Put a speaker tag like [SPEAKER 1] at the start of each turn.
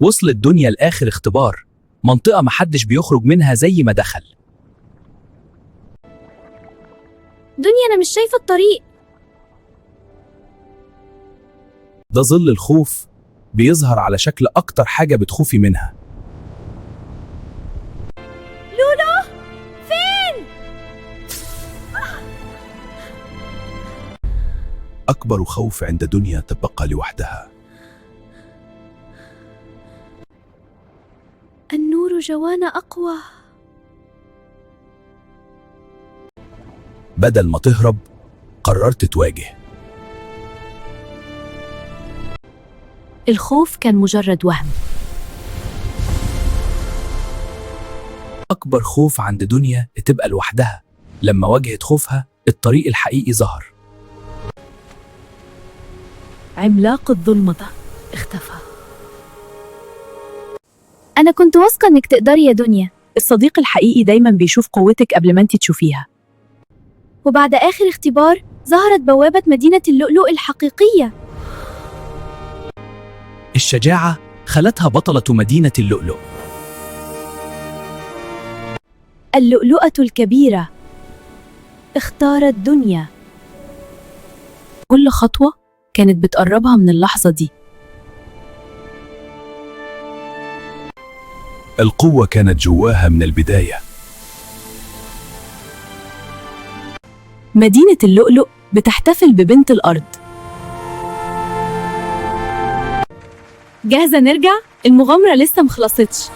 [SPEAKER 1] وصلت دنيا لآخر اختبار، منطقة محدش بيخرج منها زي ما دخل.
[SPEAKER 2] دنيا أنا مش شايفة الطريق.
[SPEAKER 1] ده ظل الخوف بيظهر على شكل أكتر حاجة بتخوفي منها.
[SPEAKER 2] لولو فين؟
[SPEAKER 1] أكبر خوف عند دنيا تبقى لوحدها.
[SPEAKER 2] النور جوانا أقوى.
[SPEAKER 1] بدل ما تهرب قررت تواجه.
[SPEAKER 2] الخوف كان مجرد وهم.
[SPEAKER 1] أكبر خوف عند دنيا تبقى لوحدها. لما واجهت خوفها الطريق الحقيقي ظهر.
[SPEAKER 2] عملاق الظلمة اختفى. أنا كنت واثقة إنك تقدري يا دنيا.
[SPEAKER 3] الصديق الحقيقي دايما بيشوف قوتك قبل ما انت تشوفيها.
[SPEAKER 2] وبعد آخر اختبار ظهرت بوابة مدينة اللؤلؤ الحقيقية.
[SPEAKER 1] الشجاعة خلتها بطلة مدينة اللؤلؤ.
[SPEAKER 2] اللؤلؤة الكبيرة اختارت دنيا.
[SPEAKER 3] كل خطوة كانت بتقربها من اللحظة دي.
[SPEAKER 1] القوة كانت جواها من البداية.
[SPEAKER 3] مدينة اللؤلؤ بتحتفل ببنت الأرض.
[SPEAKER 2] جاهزة نرجع؟ المغامرة لسه مخلصتش.